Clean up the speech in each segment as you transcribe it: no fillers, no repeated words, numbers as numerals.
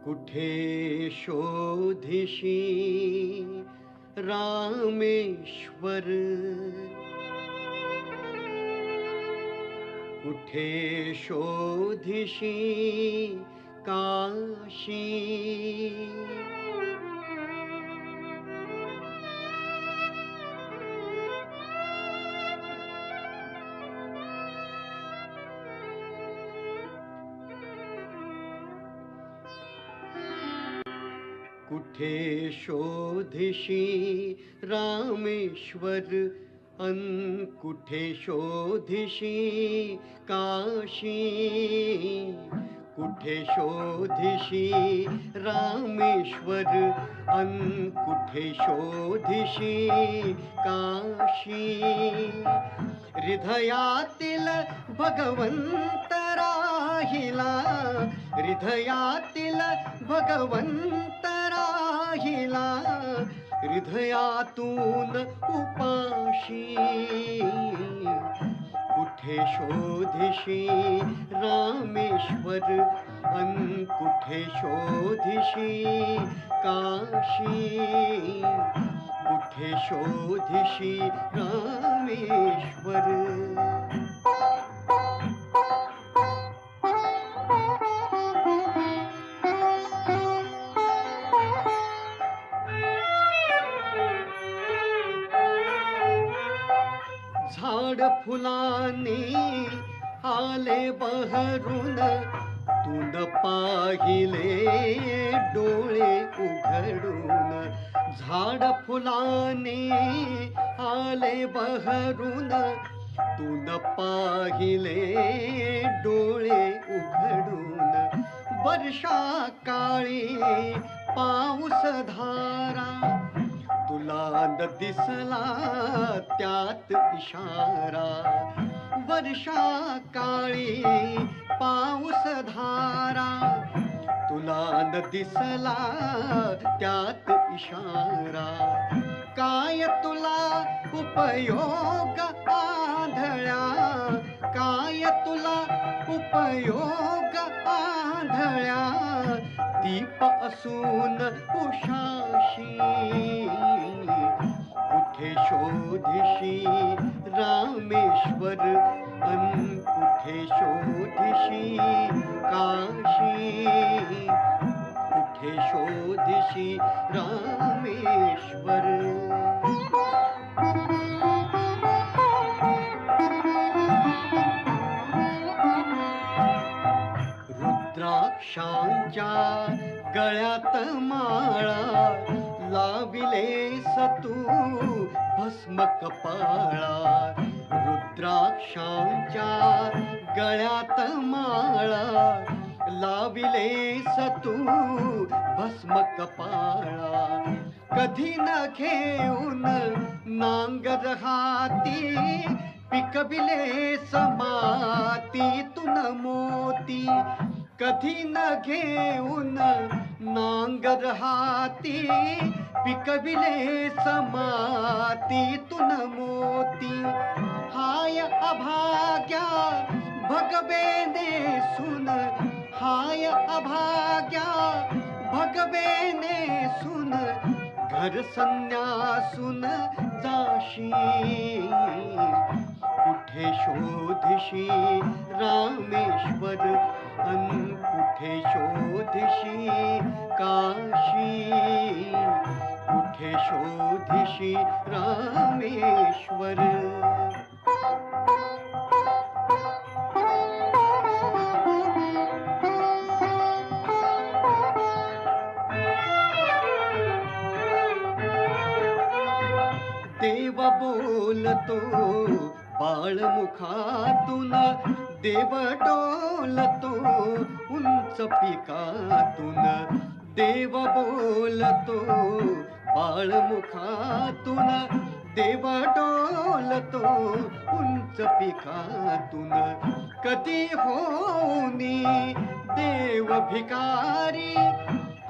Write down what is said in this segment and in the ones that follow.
कुठे शोधिशी रामेश्वर, कुठे शोधिशी काशी, कुठे शोधिशी रामेश्वर, कुठे शोधिशी काशी, कुठे शोधिशी रामेश्वर, कुठे शोधिशी काशी, हृदयातील भगवंत राहिला, हृदयातील भगवंत राहिला, हृदयातून उपाशी, कुठे शोधिशी रामेश्वर, कुठे शोधिशी काशी, कुठे शोधिशी रामेश्वर. झाड फुलांनी आले बहरून, तुन पाहिले डोळे उघडून, झाड फुलांनी आले बहरून, तुन पाहिले डोळे उघडून, वर्षा काळी पाऊस धारा, तुला न दिसला त्यात इशारा, वर्षा काळी पाऊस धारा, तुला न दिसला त्यात इशारा, काय तुला उपयोग आंधळ्या, काय तुला उपयोग आंधळ्या, दीप असून उषाशी, कुठे शोधिशी रामेश्वर, कुठे शोधिशी काशी, कुठे शोधिशी रामेश्वर. रुद्राक्षांच्या गळ्यात माळा, लाविलेस तू भस्म कपाळा, रुद्राक्षांच्या गळ्यात माळा, लाविलेस तू भस्म कपाळा, कधी न घेऊन नांगर हाती, पिकविलेस मातीतून मोती, कधी न घेऊन नांगर हाती, पिकविलेस मातीतून मोती, हाय अभाग्या भगवेने सुन, हाय अभाग्या भगवेने सुन, घर संन्यासून जाशी, कुठे शोधिशी रामेश्वर, कुठे शोधिशी काशी, कुठे शोधिशी रामेश्वर. देव बोलतो बाळमुखातून, देव डोलतो उंच पिकातून, देव बोलतो बाळमुखातून, देव डोलतो उंच पिकातून, कधी होनी देव भिकारी,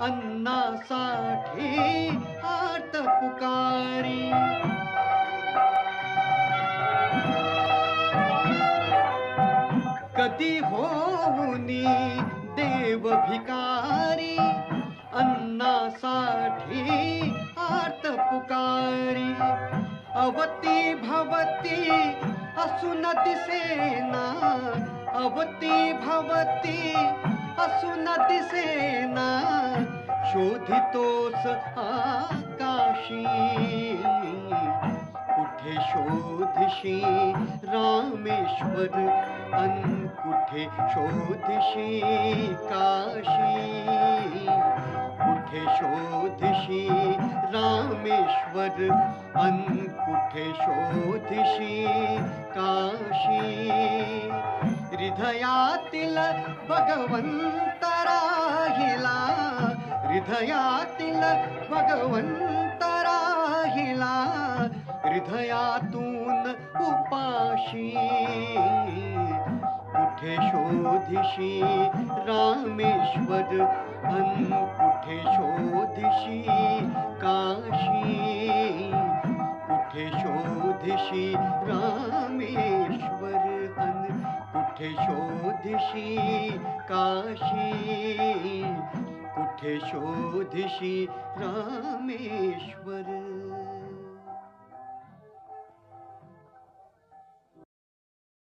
अन्नासाठी आत पुकारी, कधी होऊनी देव भिकारी, दर्शनासाठी आर्त पुकारी. अवती भवती असून दिसेना, अवती भवती असून दिसेना, शोधितोस आकाशी. कुठे शोधशी रामेश्वर अन कुठे शोधशी काशी. कुठे शोधशी रामेश्वर अन कुठे शोधशी काशी. हृदयातील भगवंत राहिला, हृदयातील भगवंत राहिला, हृदयातून उपाशी. कुठे शोधशी रामेश्वर अन कुठे शोधशी काशी. कुठे शोधशी रामेश्वर अन कुठे शोधशी काशी. कुठे शोधशी रामेश्वर.